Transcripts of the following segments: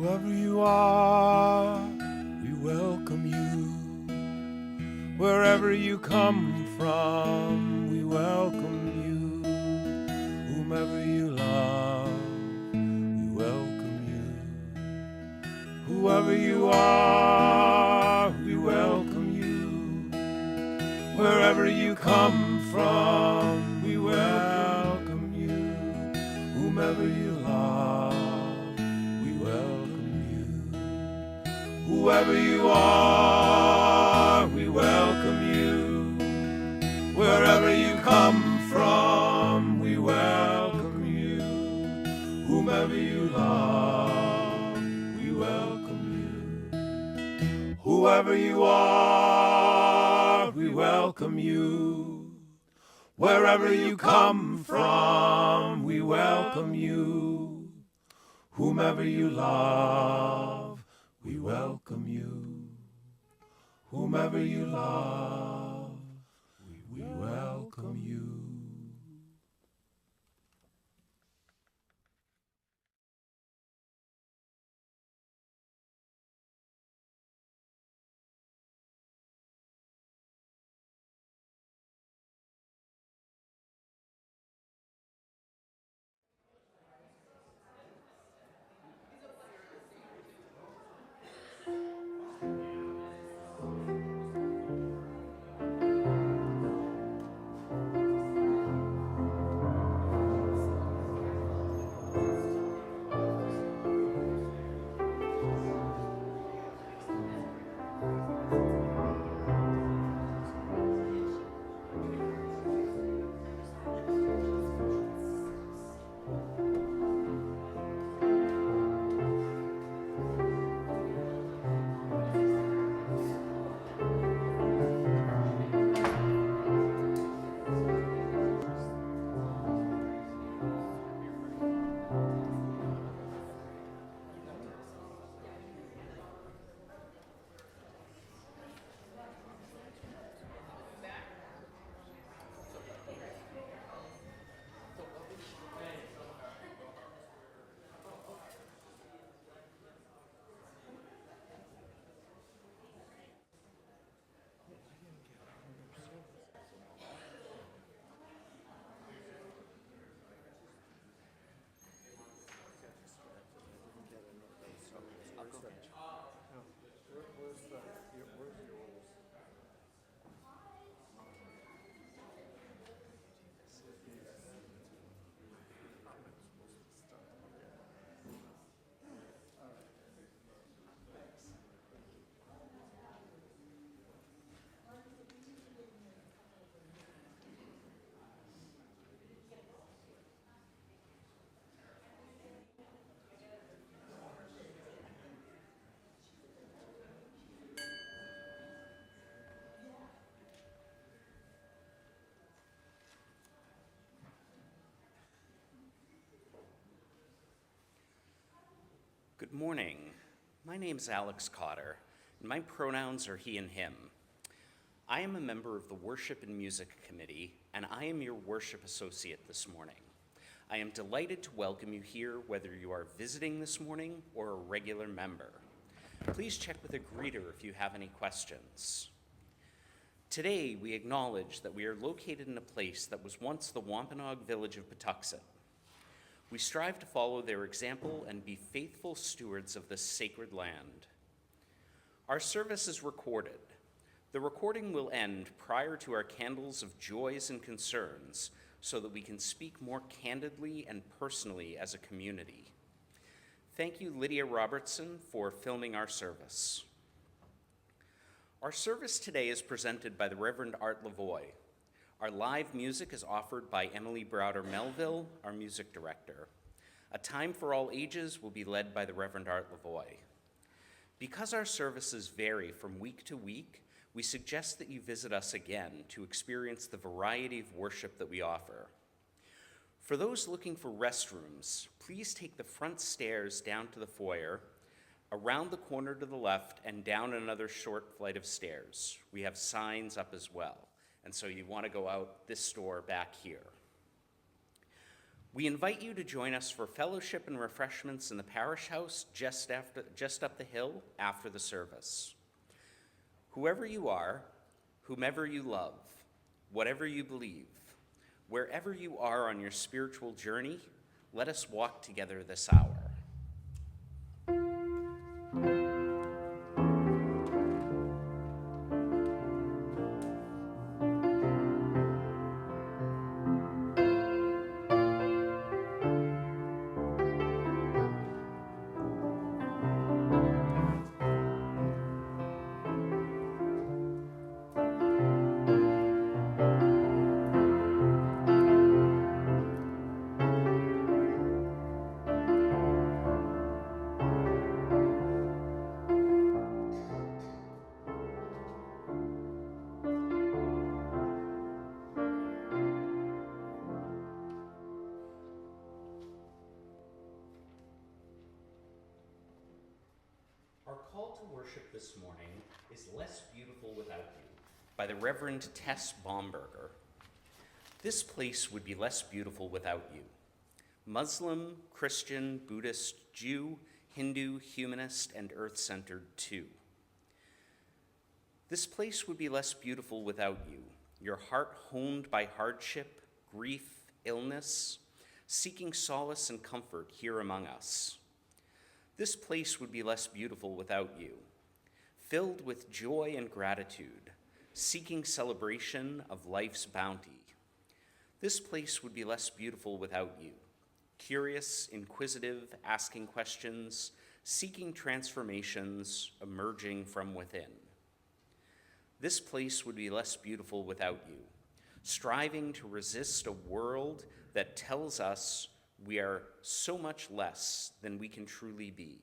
Whoever you are, we welcome you. Wherever you come from, we welcome you. Whomever you love, we welcome you. Whoever you are, we welcome you. Wherever you come from, we welcome you. Whomever you love, we welcome you. Whoever you are, we welcome you. Wherever you come from, we welcome you. Whomever you love, we welcome you. Whoever you are, we welcome you. Wherever you come from, we welcome you. Whomever you love, we welcome you. Whomever you love, we welcome you. Good morning. My name is Alex Cotter, and my pronouns are he and him. I am a member of the Worship and Music Committee, and I am your worship associate this morning. I am delighted to welcome you here, whether you are visiting this morning or a regular member. Please check with a greeter if you have any questions. Today, we acknowledge that we are located in a place that was once the Wampanoag village of Patuxent. We strive to follow their example and be faithful stewards of this sacred land. Our service is recorded. The recording will end prior to our candles of joys and concerns so that we can speak more candidly and personally as a community. Thank you, Lydia Robertson, for filming our service. Our service today is presented by the Reverend Art Lavoie. Our live music is offered by Emily Browder Melville, our music director. A Time for All Ages will be led by the Reverend Art Lavoie. Because our services vary from week to week, we suggest that you visit us again to experience the variety of worship that we offer. For those looking for restrooms, please take the front stairs down to the foyer, around the corner to the left, and down another short flight of stairs. We have signs up as well. And so you want to go out this door back here. We invite you to join us for fellowship and refreshments in the parish house just up the hill after the service. Whoever you are, whomever you love, whatever you believe, wherever you are on your spiritual journey, let us walk together this hour. Our call to worship this morning is Less Beautiful Without You by the Reverend Tess Bomberger. This place would be less beautiful without you. Muslim, Christian, Buddhist, Jew, Hindu, humanist, and earth-centered too. This place would be less beautiful without you, your heart honed by hardship, grief, illness, seeking solace and comfort here among us. This place would be less beautiful without you, filled with joy and gratitude, seeking celebration of life's bounty. This place would be less beautiful without you, curious, inquisitive, asking questions, seeking transformations, emerging from within. This place would be less beautiful without you, striving to resist a world that tells us we are so much less than we can truly be.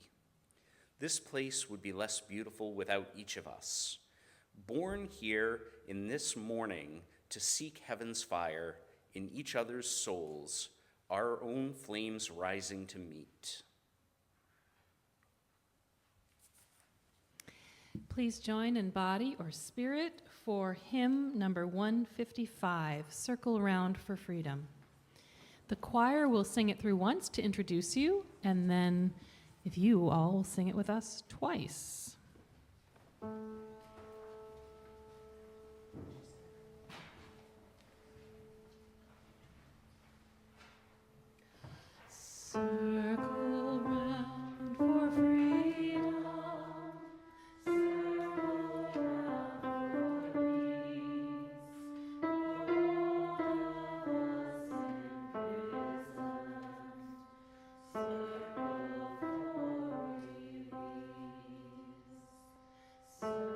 This place would be less beautiful without each of us, born here in this morning to seek heaven's fire in each other's souls, our own flames rising to meet. Please join in body or spirit for hymn number 155, Circle Around for Freedom. The choir will sing it through once to introduce you, and then if you all will sing it with us twice. Circle round for freedom. For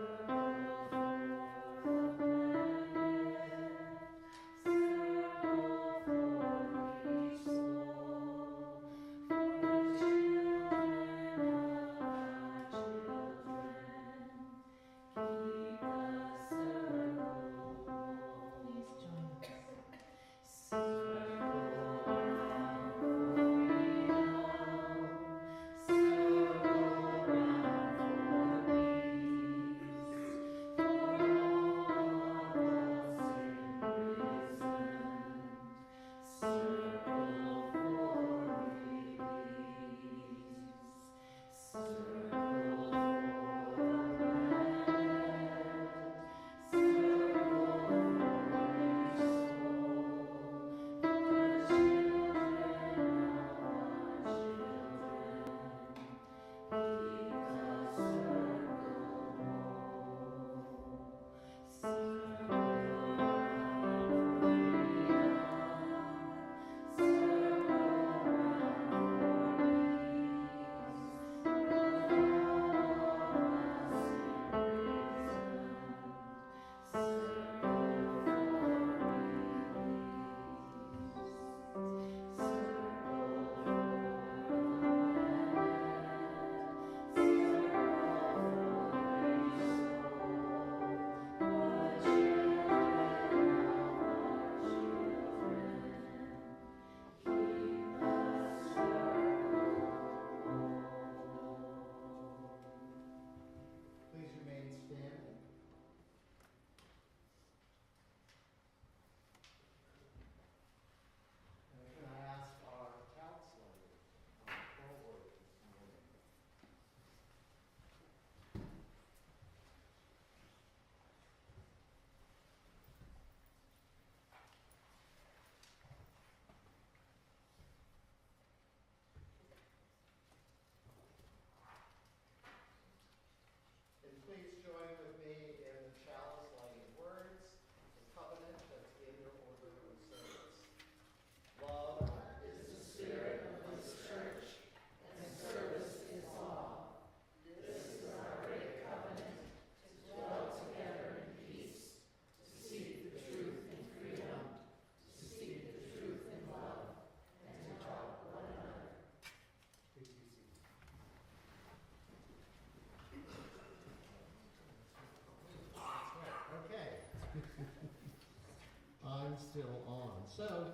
So,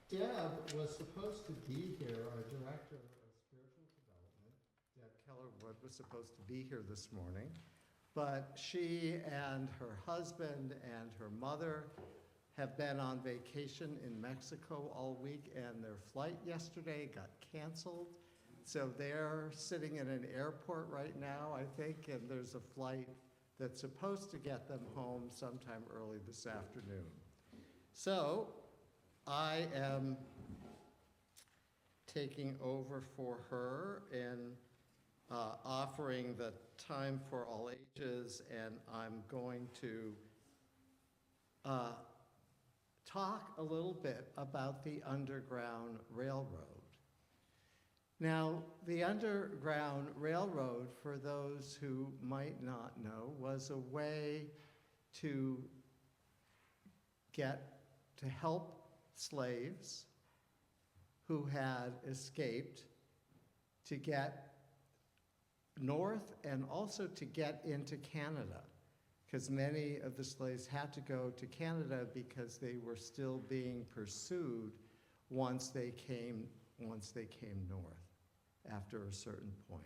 Deb was supposed to be here, our Director of Spiritual Development. Deb Keller-Wood was supposed to be here this morning, but she and her husband and her mother have been on vacation in Mexico all week, and their flight yesterday got canceled. So they're sitting in an airport right now, I think, and there's a flight that's supposed to get them home sometime early this afternoon. So I am taking over for her and offering the time for all ages, and I'm going to talk a little bit about the Underground Railroad. Now, the Underground Railroad, for those who might not know, was a way to help slaves who had escaped to get north and also to get into Canada, because many of the slaves had to go to Canada because they were still being pursued once they came north after a certain point.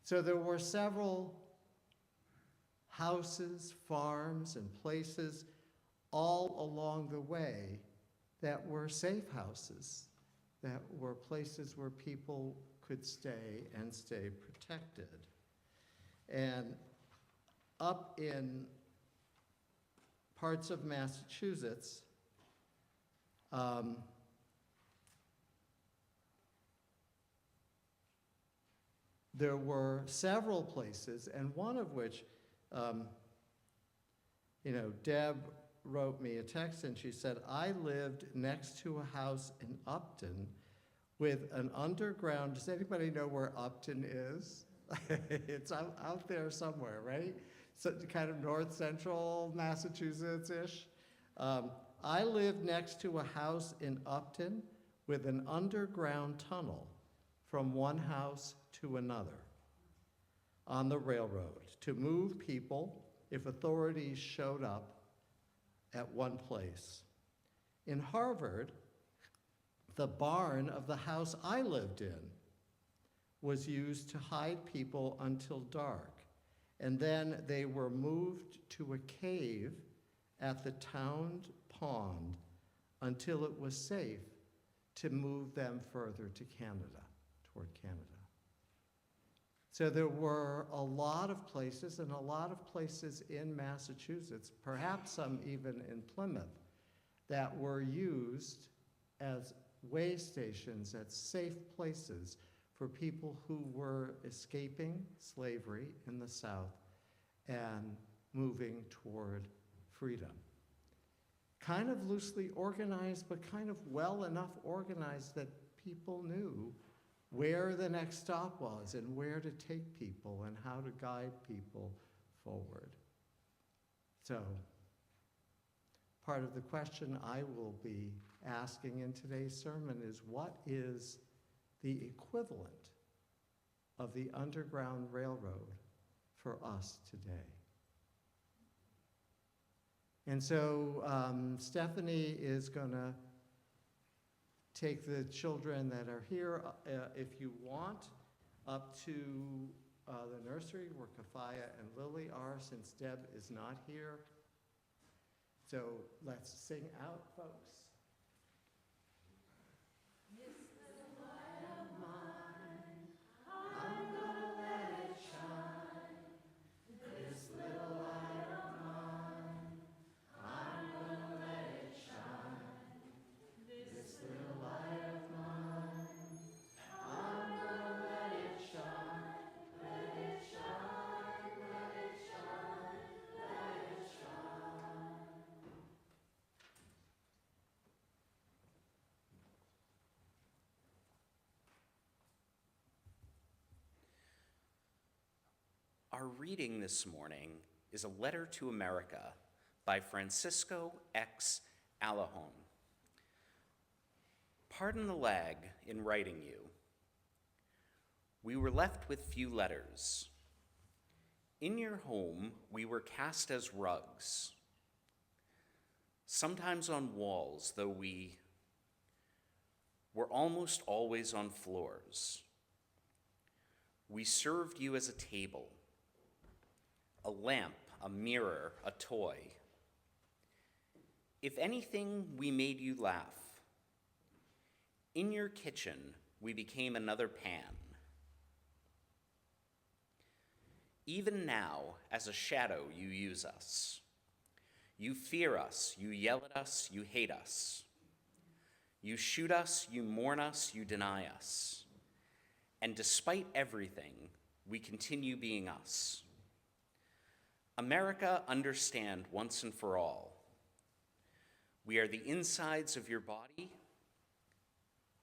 So there were several houses, farms, and places all along the way that were safe houses, that were places where people could stay and stay protected. And up in parts of Massachusetts, there were several places, and one of which, Deb wrote me a text and she said, I lived next to a house in Upton with an underground, does anybody know where Upton is? It's out there somewhere, right? So kind of north central Massachusetts-ish. I lived next to a house in Upton with an underground tunnel from one house to another on the railroad to move people if authorities showed up at one place. In Harvard, the barn of the house I lived in was used to hide people until dark, and then they were moved to a cave at the town pond until it was safe to move them further to Canada, toward Canada. So there were a lot of places, and a lot of places in Massachusetts, perhaps some even in Plymouth, that were used as way stations, as safe places for people who were escaping slavery in the South and moving toward freedom. Kind of loosely organized, but kind of well enough organized that people knew where the next stop was and where to take people and how to guide people forward. So, part of the question I will be asking in today's sermon is, what is the equivalent of the Underground Railroad for us today? And so Stephanie is going to take the children that are here, if you want, up to the nursery where Kafaya and Lily are, since Deb is not here. So let's sing out, folks. Our reading this morning is a letter to America by Francisco X. Alahone. Pardon the lag in writing you. We were left with few letters. In your home, we were cast as rugs. sometimes on walls, though we were almost always on floors. We served you as a table, a lamp, a mirror, a toy. If anything, we made you laugh. In your kitchen, we became another pan. Even now, as a shadow, you use us. You fear us, you yell at us, you hate us. You shoot us, you mourn us, you deny us. And despite everything, we continue being us. America, understand once and for all. We are the insides of your body.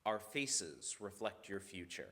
Our faces reflect your future.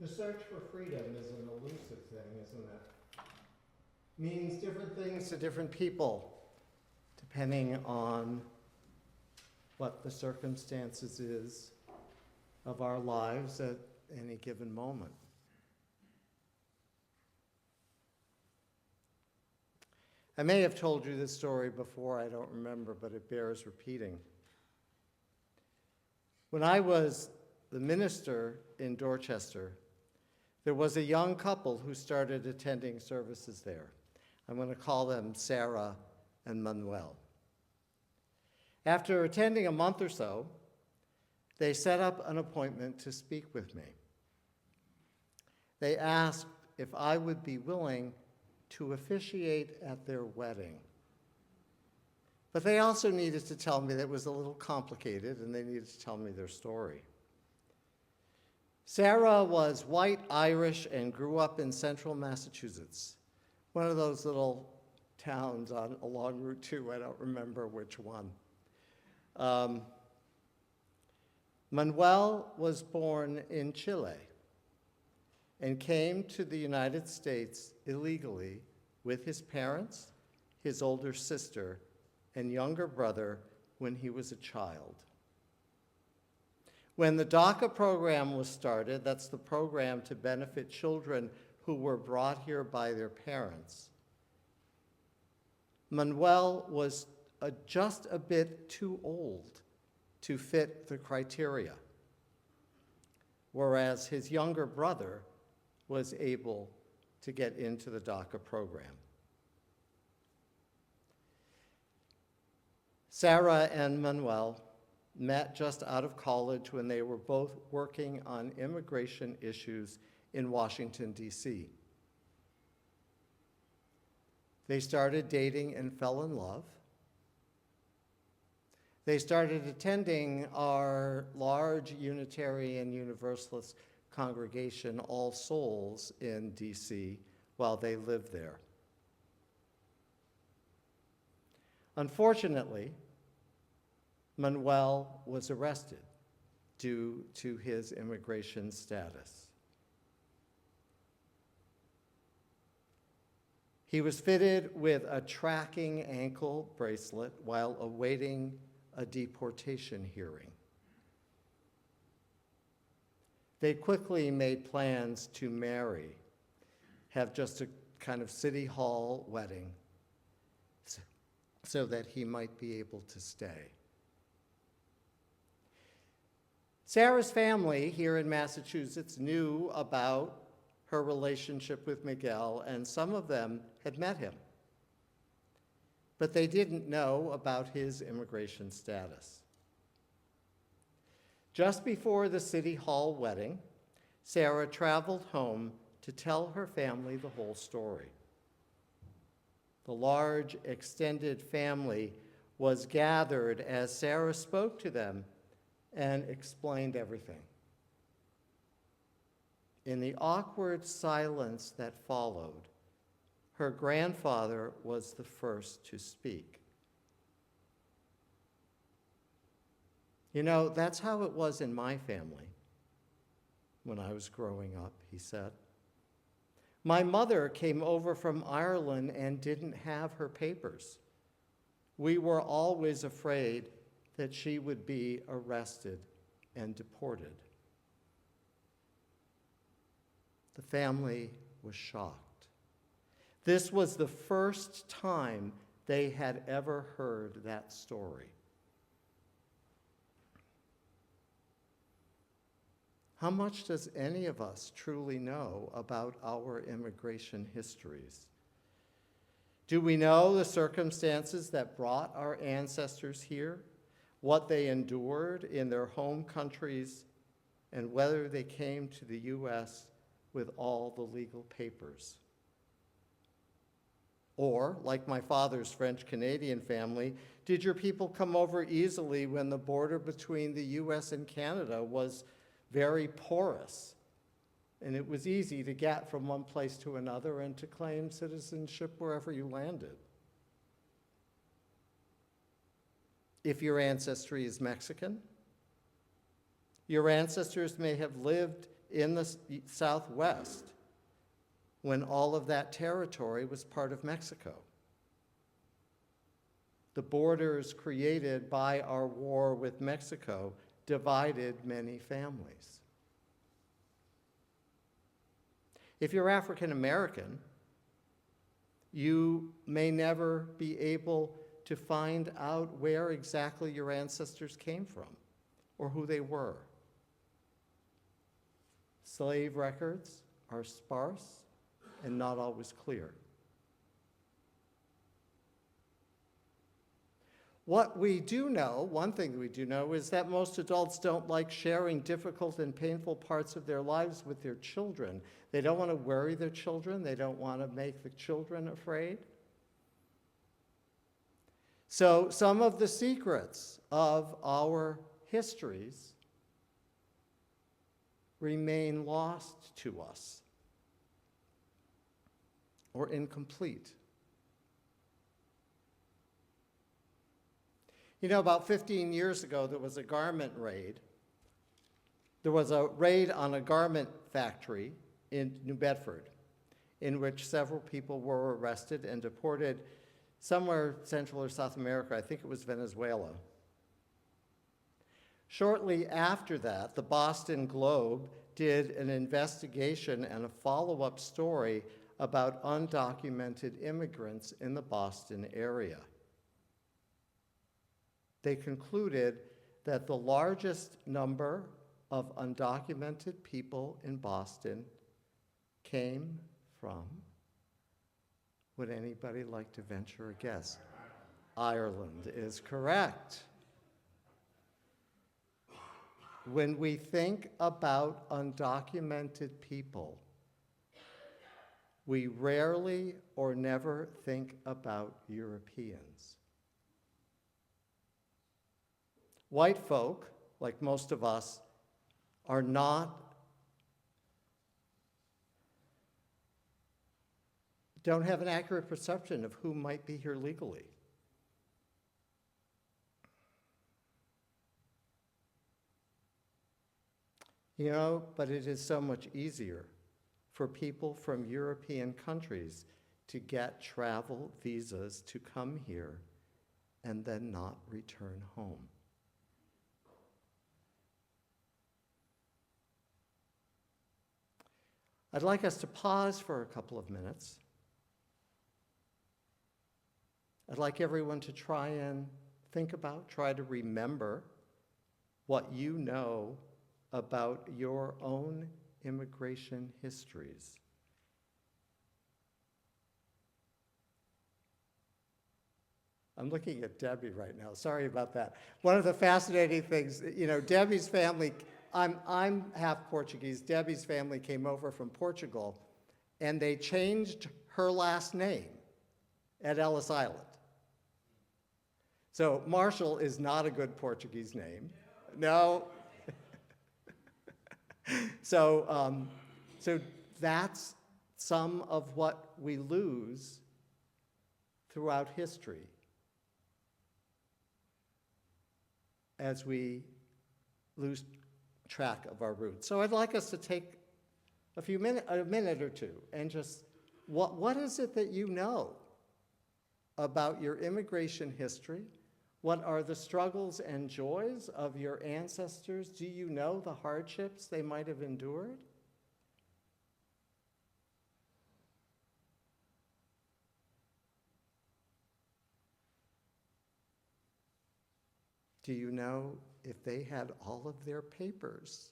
The search for freedom is an elusive thing, isn't it? Means different things to different people, depending on what the circumstances is of our lives at any given moment. I may have told you this story before, I don't remember, but it bears repeating. When I was the minister in Dorchester, there was a young couple who started attending services there. I'm going to call them Sarah and Manuel. After attending a month or so, they set up an appointment to speak with me. They asked if I would be willing to officiate at their wedding. But they also needed to tell me that it was a little complicated, and they needed to tell me their story. Sarah was white Irish and grew up in central Massachusetts, one of those little towns along Route 2, I don't remember which one. Manuel was born in Chile and came to the United States illegally with his parents, his older sister, and younger brother when he was a child. When the DACA program was started, that's the program to benefit children who were brought here by their parents, Manuel was just a bit too old to fit the criteria, whereas his younger brother was able to get into the DACA program. Sarah and Manuel met just out of college when they were both working on immigration issues in Washington, D.C. They started dating and fell in love. They started attending our large Unitarian Universalist congregation, All Souls, in D.C. while they lived there. Unfortunately, Manuel was arrested due to his immigration status. He was fitted with a tracking ankle bracelet while awaiting a deportation hearing. They quickly made plans to marry, have just a kind of city hall wedding so that he might be able to stay. Sarah's family here in Massachusetts knew about her relationship with Miguel, and some of them had met him. But they didn't know about his immigration status. Just before the City Hall wedding, Sarah traveled home to tell her family the whole story. The large extended family was gathered as Sarah spoke to them and explained everything. In the awkward silence that followed, her grandfather was the first to speak. You know, that's how it was in my family when I was growing up, he said. My mother came over from Ireland and didn't have her papers. We were always afraid that she would be arrested and deported. The family was shocked. This was the first time they had ever heard that story. How much does any of us truly know about our immigration histories? Do we know the circumstances that brought our ancestors here, what they endured in their home countries, and whether they came to the U.S. with all the legal papers? Or, like my father's French-Canadian family, did your people come over easily when the border between the U.S. and Canada was very porous, and it was easy to get from one place to another and to claim citizenship wherever you landed? If your ancestry is Mexican, your ancestors may have lived in the Southwest when all of that territory was part of Mexico. The borders created by our war with Mexico divided many families. If you're African American, you may never be able to find out where exactly your ancestors came from or who they were. Slave records are sparse and not always clear. What we do know, one thing we do know, is that most adults don't like sharing difficult and painful parts of their lives with their children. They don't want to worry their children. They don't want to make the children afraid. So some of the secrets of our histories remain lost to us or incomplete. You know, about 15 years ago, there was a garment raid. There was a raid on a garment factory in New Bedford, in which several people were arrested and deported somewhere Central or South America. I think it was Venezuela. Shortly after that, the Boston Globe did an investigation and a follow-up story about undocumented immigrants in the Boston area. They concluded that the largest number of undocumented people in Boston came from, would anybody like to venture a guess? Ireland is correct. When we think about undocumented people, we rarely or never think about Europeans. White folk, like most of us, are don't have an accurate perception of who might be here legally. You know, but it is so much easier for people from European countries to get travel visas to come here and then not return home. I'd like us to pause for a couple of minutes. I'd like everyone to try and think about, try to remember what you know about your own immigration histories. I'm looking at Debbie right now. Sorry about that. One of the fascinating things, you know, Debbie's family, I'm half Portuguese. Debbie's family came over from Portugal, and they changed her last name at Ellis Island. So Marshall is not a good Portuguese name. No. So that's some of what we lose throughout history as we lose track of our roots. So I'd like us to take a minute or two and just, what is it that you know about your immigration history? What are the struggles and joys of your ancestors? Do you know the hardships they might have endured? Do you know if they had all of their papers?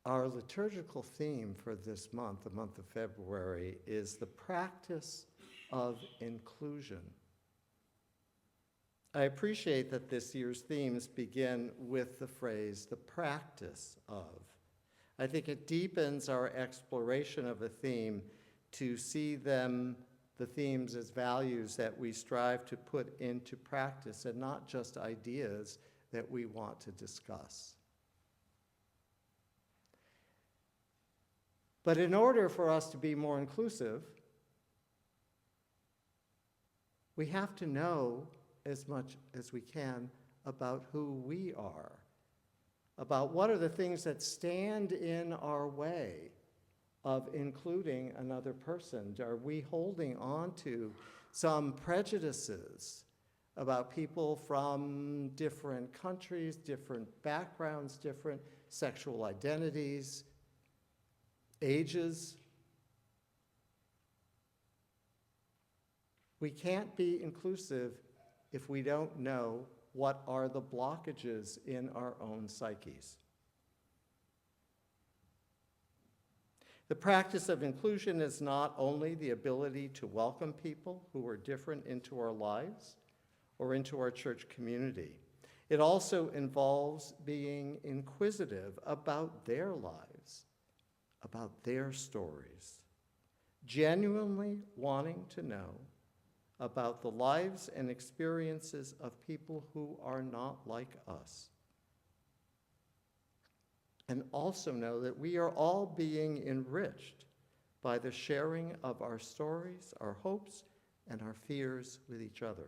Our liturgical theme for this month, the month of February, is the practice of inclusion. I appreciate that this year's themes begin with the phrase, the practice of. I think it deepens our exploration of a theme to see the themes as values that we strive to put into practice and not just ideas that we want to discuss. But in order for us to be more inclusive, we have to know as much as we can about who we are, about what are the things that stand in our way of including another person? Are we holding on to some prejudices about people from different countries, different backgrounds, different sexual identities, ages? We can't be inclusive if we don't know what are the blockages in our own psyches. The practice of inclusion is not only the ability to welcome people who are different into our lives or into our church community. It also involves being inquisitive about their lives, about their stories, genuinely wanting to know about the lives and experiences of people who are not like us. And also know that we are all being enriched by the sharing of our stories, our hopes, and our fears with each other.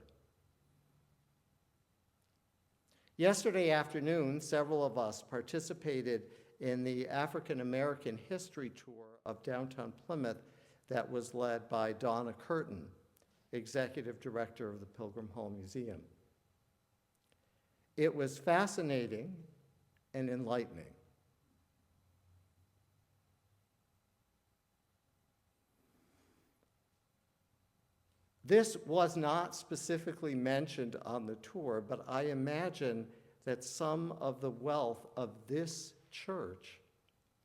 Yesterday afternoon, several of us participated in the African American History Tour of downtown Plymouth that was led by Donna Curtin, Executive Director of the Pilgrim Hall Museum. It was fascinating and enlightening. This was not specifically mentioned on the tour, but I imagine that some of the wealth of this church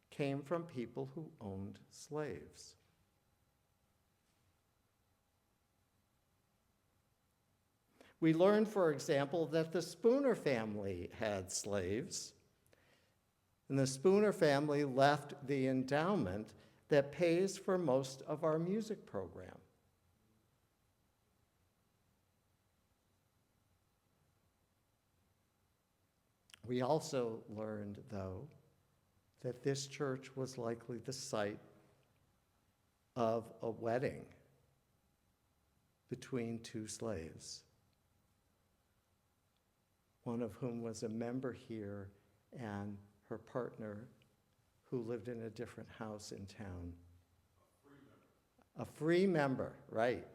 came from people who owned slaves. We learned, for example, that the Spooner family had slaves, and the Spooner family left the endowment that pays for most of our music program. We also learned, though, that this church was likely the site of a wedding between two slaves, one of whom was a member here and her partner who lived in a different house in town. A free member, right.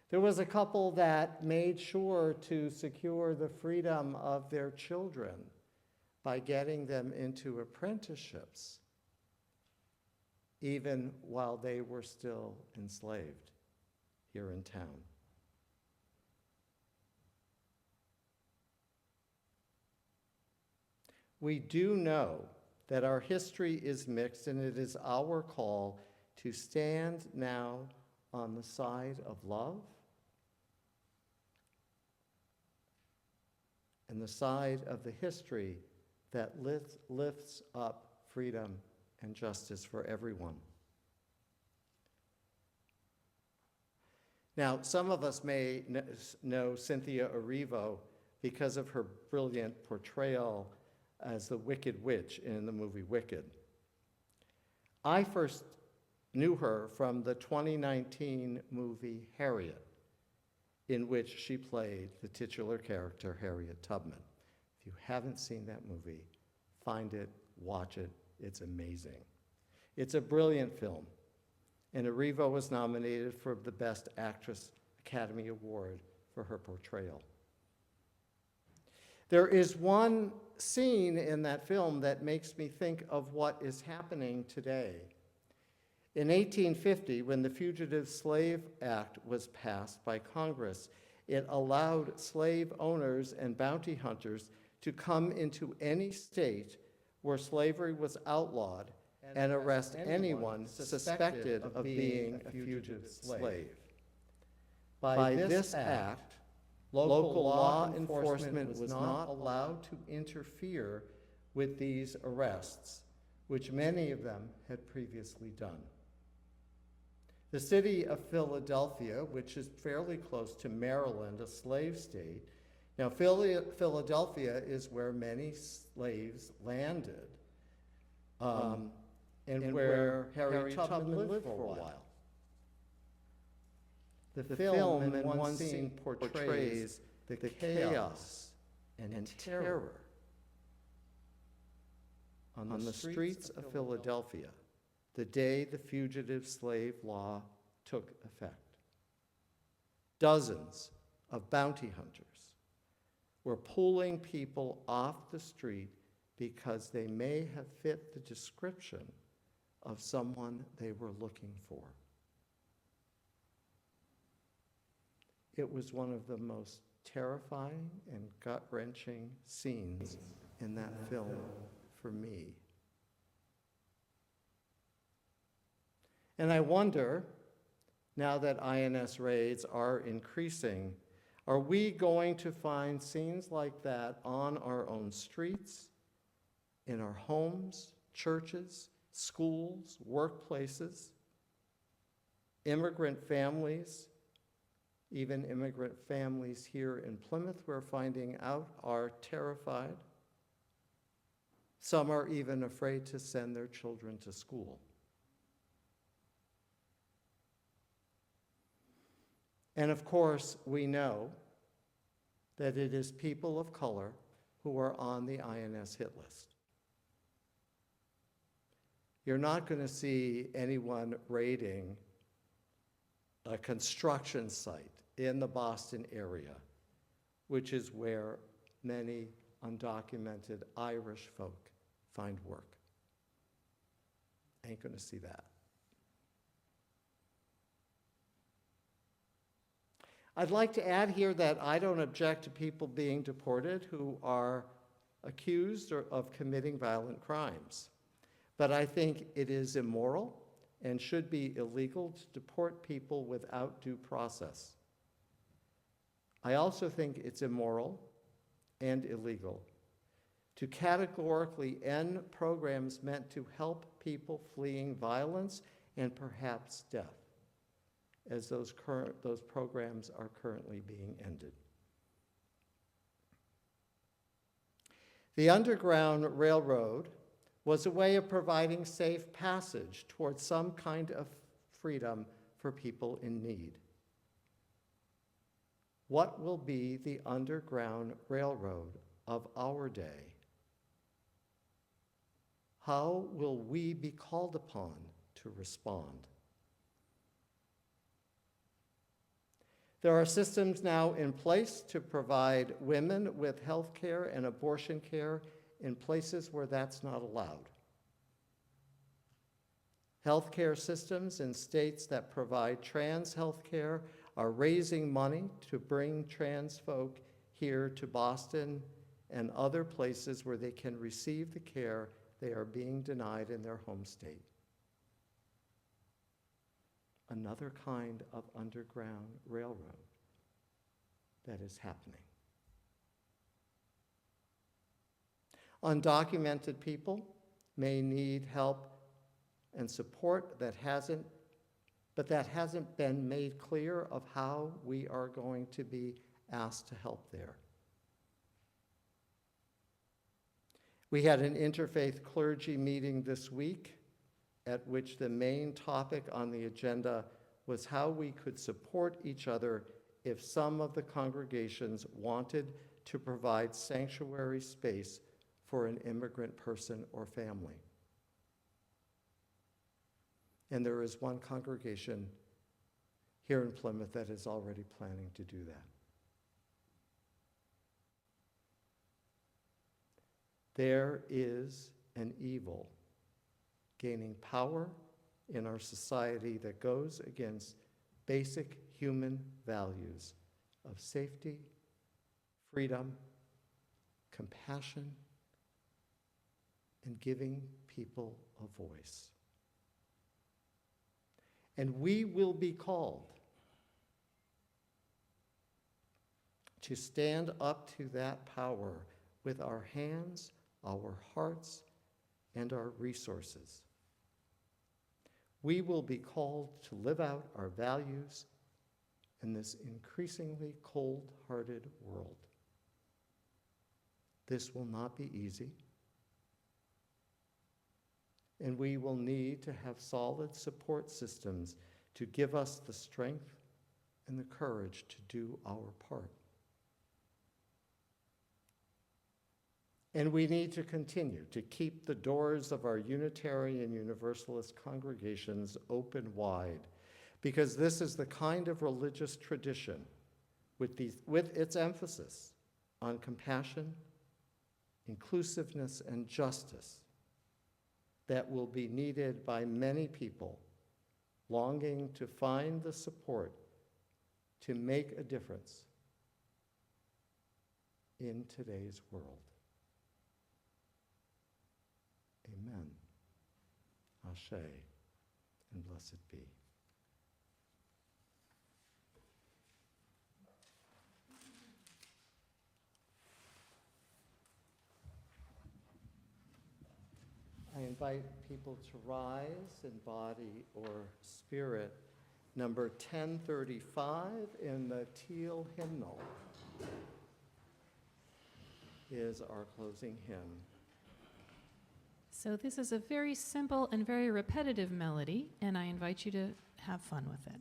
There was a couple that made sure to secure the freedom of their children by getting them into apprenticeships, even while they were still enslaved here in town. We do know that our history is mixed, and it is our call to stand now on the side of love and the side of the history that lifts up freedom and justice for everyone. Now, some of us may know Cynthia Erivo because of her brilliant portrayal as the Wicked Witch in the movie Wicked. I first knew her from the 2019 movie Harriet, in which she played the titular character, Harriet Tubman. If you haven't seen that movie, find it, watch it, it's amazing. It's a brilliant film, and Erivo was nominated for the Best Actress Academy Award for her portrayal. There is one scene in that film that makes me think of what is happening today. In 1850, when the Fugitive Slave Act was passed by Congress, it allowed slave owners and bounty hunters to come into any state where slavery was outlawed and arrest anyone suspected of being a fugitive slave. By this act, local law enforcement was not allowed to interfere with these arrests, which many of them had previously done. The city of Philadelphia, which is fairly close to Maryland, a slave state. Now, Philadelphia is where many slaves landed, and where Harriet Tubman lived for a while. The film in one scene portrays the chaos and terror on the streets of Philadelphia the day the fugitive slave law took effect. Dozens of bounty hunters were pulling people off the street because they may have fit the description of someone they were looking for. It was one of the most terrifying and gut-wrenching scenes in that film for me. And I wonder, now that INS raids are increasing, are we going to find scenes like that on our own streets, in our homes, churches, schools, workplaces, immigrant families, even immigrant families here in Plymouth, we're finding out, are terrified. Some are even afraid to send their children to school. And of course, we know that it is people of color who are on the INS hit list. You're not going to see anyone raiding a construction site in the Boston area, which is where many undocumented Irish folk find work. Ain't going to see that. I'd like to add here that I don't object to people being deported who are accused of committing violent crimes. But I think it is immoral and should be illegal to deport people without due process. I also think it's immoral and illegal to categorically end programs meant to help people fleeing violence and perhaps death, as those programs are currently being ended. The Underground Railroad was a way of providing safe passage towards some kind of freedom for people in need. What will be the Underground Railroad of our day? How will we be called upon to respond? There are systems now in place to provide women with health care and abortion care in places where that's not allowed. Healthcare systems in states that provide trans health care are raising money to bring trans folk here to Boston and other places where they can receive the care they are being denied in their home state. Another kind of underground railroad that is happening. Undocumented people may need help and support that hasn't been made clear of how we are going to be asked to help there. We had an interfaith clergy meeting this week at which the main topic on the agenda was how we could support each other if some of the congregations wanted to provide sanctuary space for an immigrant person or family. And there is one congregation here in Plymouth that is already planning to do that. There is an evil gaining power in our society that goes against basic human values of safety, freedom, compassion, and giving people a voice. And we will be called to stand up to that power with our hands, our hearts, and our resources. We will be called to live out our values in this increasingly cold-hearted world. This will not be easy, and we will need to have solid support systems to give us the strength and the courage to do our part. And we need to continue to keep the doors of our Unitarian and Universalist congregations open wide, because this is the kind of religious tradition with its emphasis on compassion, inclusiveness, and justice that will be needed by many people longing to find the support to make a difference in today's world. Amen. Ashe, and blessed be. I invite people to rise in body or spirit. Number 1035 in the teal hymnal is our closing hymn. So this is a very simple and very repetitive melody, and I invite you to have fun with it.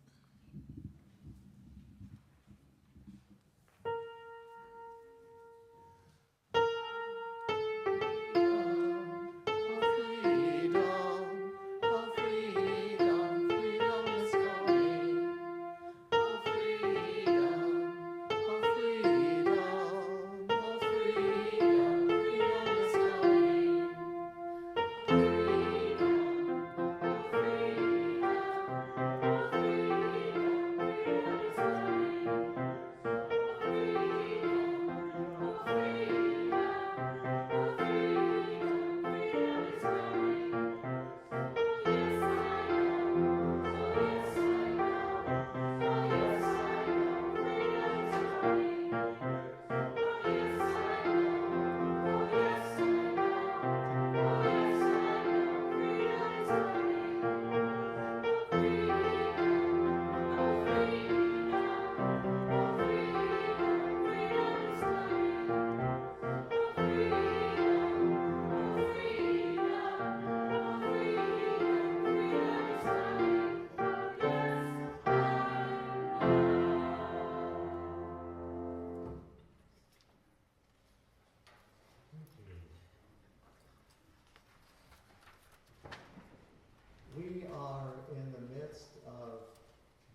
We are in the midst of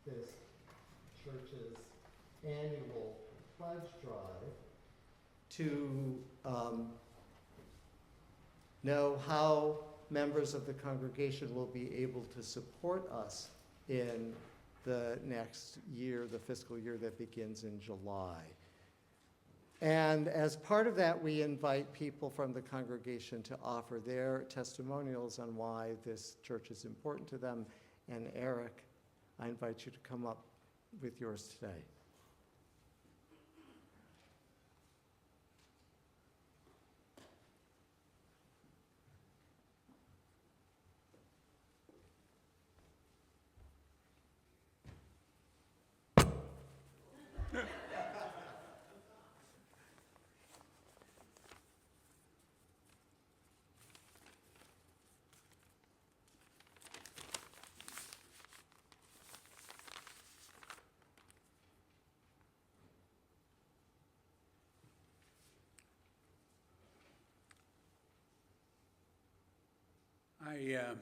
this church's annual pledge drive to know how members of the congregation will be able to support us in the next year, the fiscal year that begins in July. And as part of that, we invite people from the congregation to offer their testimonials on why this church is important to them. And Eric, I invite you to come up with yours today. I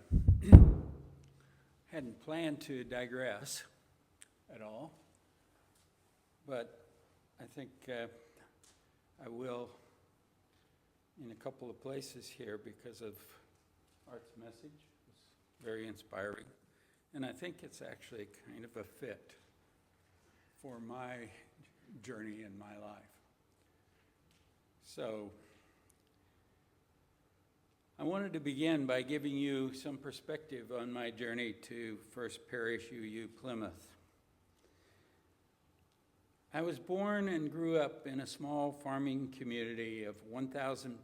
hadn't planned to digress at all, but I think I will in a couple of places here because of Art's message. It's very inspiring, and I think it's actually kind of a fit for my journey in my life. So I wanted to begin by giving you some perspective on my journey to First Parish UU Plymouth. I was born and grew up in a small farming community of 1,000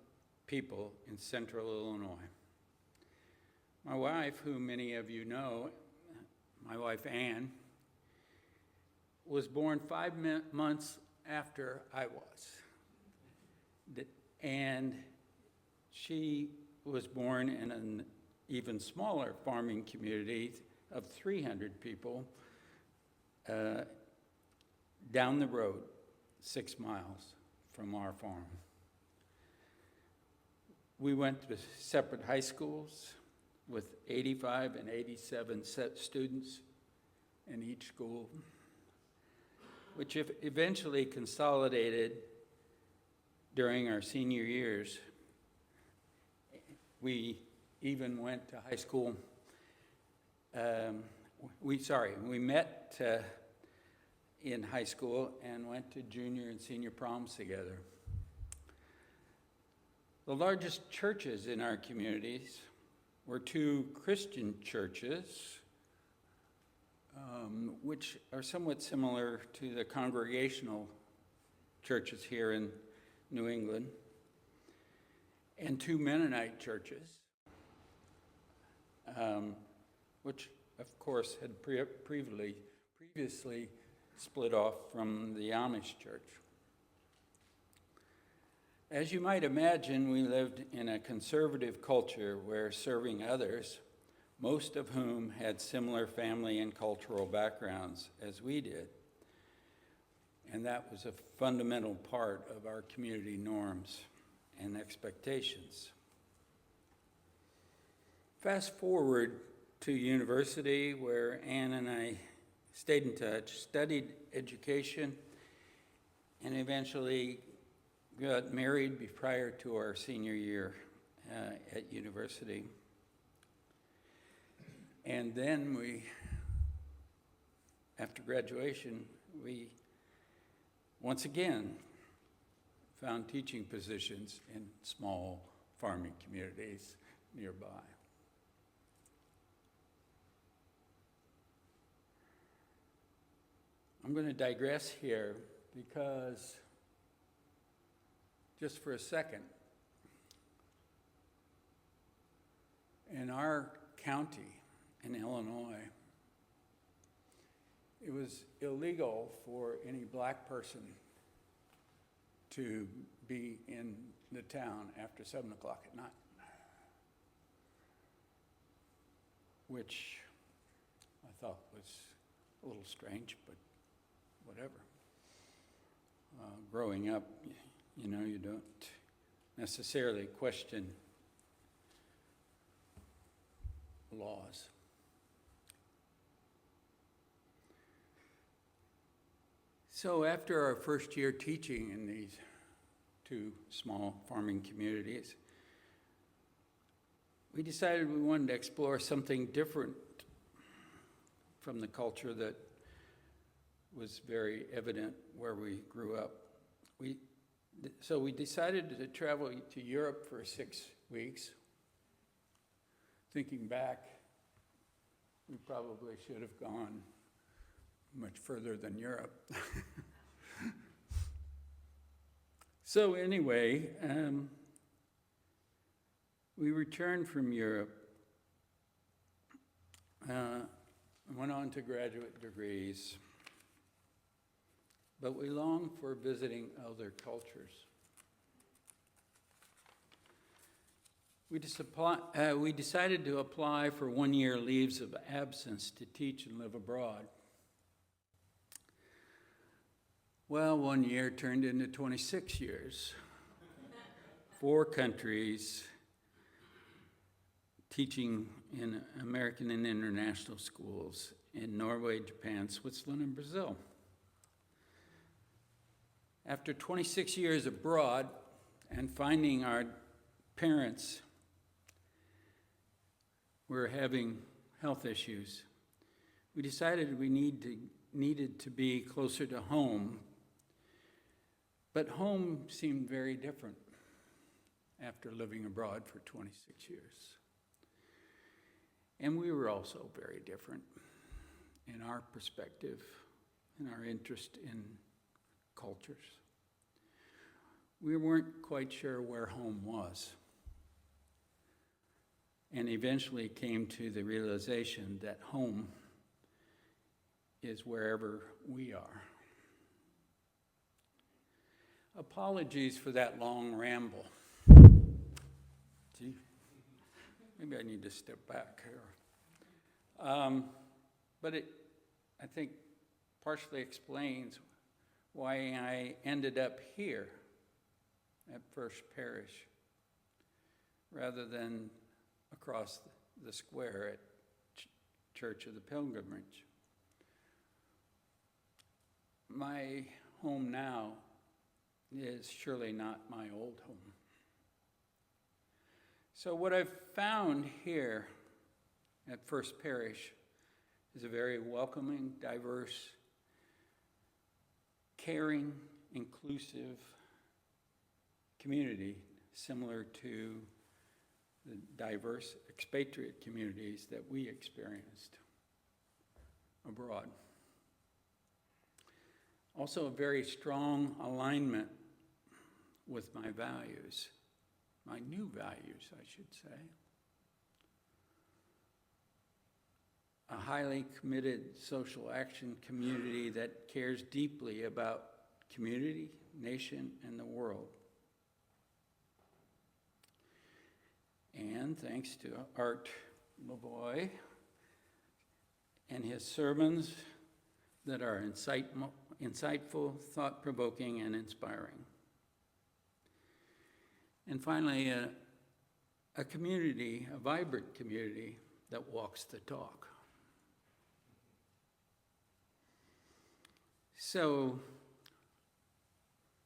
people in central Illinois. My wife, who many of you know, my wife Ann, was born 5 months after I was. And she was born in an even smaller farming community of 300 people down the road, 6 miles from our farm. We went to separate high schools with 85 and 87 students in each school, which eventually consolidated during our senior years. We even went to high school. We met in high school and went to junior and senior proms together. The largest churches in our communities were two Christian churches, which are somewhat similar to the congregational churches here in New England, and two Mennonite churches, which of course had previously split off from the Amish church. As you might imagine, we lived in a conservative culture where serving others, most of whom had similar family and cultural backgrounds as we did, and that was a fundamental part of our community norms and expectations. Fast forward to university, where Ann and I stayed in touch, studied education, and eventually got married prior to our senior year at university. And then after graduation, we once again found teaching positions in small farming communities nearby. I'm going to digress here because, just for a second, in our county in Illinois, it was illegal for any black person to be in the town after 7 o'clock at night, which I thought was a little strange, but whatever. Growing up, you know, you don't necessarily question laws. So after our first year teaching in these two small farming communities, we decided we wanted to explore something different from the culture that was very evident where we grew up. So we decided to travel to Europe for 6 weeks. Thinking back, we probably should have gone much further than Europe. So anyway, we returned from Europe, went on to graduate degrees, but we longed for visiting other cultures. We decided to apply for 1-year leaves of absence to teach and live abroad. Well, 1 year turned into 26 years. 4 countries, teaching in American and international schools in Norway, Japan, Switzerland, and Brazil. After 26 years abroad and finding our parents were having health issues, we decided we needed to be closer to home. But home seemed very different after living abroad for 26 years. And we were also very different in our perspective and our interest in cultures. We weren't quite sure where home was, and eventually came to the realization that home is wherever we are. Apologies for that long ramble. Gee, maybe I need to step back here. But it, I think, partially explains why I ended up here at First Parish. rather than across the square at Church of the Pilgrimage. My home now is surely not my old home. So what I've found here at First Parish is a very welcoming, diverse, caring, inclusive community, similar to the diverse expatriate communities that we experienced abroad. Also, a very strong alignment with my values, my new values, I should say. A highly committed social action community that cares deeply about community, nation, and the world. And thanks to Art Lavoie and his sermons that are insightful, thought-provoking, and inspiring. And finally, a community, a vibrant community that walks the talk. So,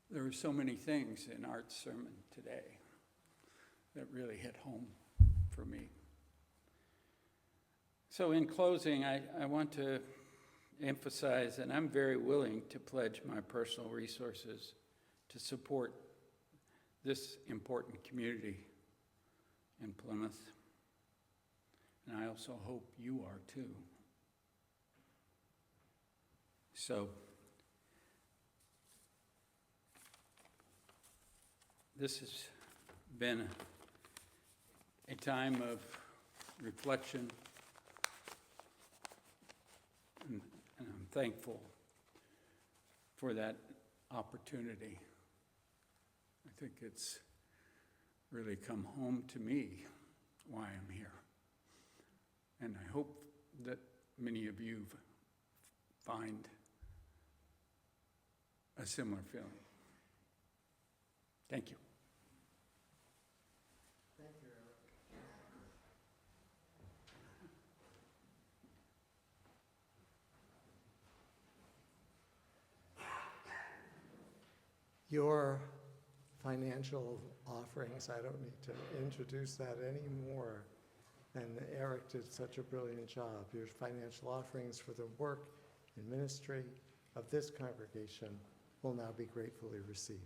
there are so many things in Art's sermon today that really hit home for me. So in closing, I want to emphasize that I'm very willing to pledge my personal resources to support this important community in Plymouth. And I also hope you are too. So, this has been a time of reflection, and I'm thankful for that opportunity. I think it's really come home to me why I'm here. And I hope that many of you find a similar feeling. Thank you. Thank you, Eric. Your financial offerings, I don't need to introduce that anymore. And Eric did such a brilliant job. Your financial offerings for the work and ministry of this congregation will now be gratefully received.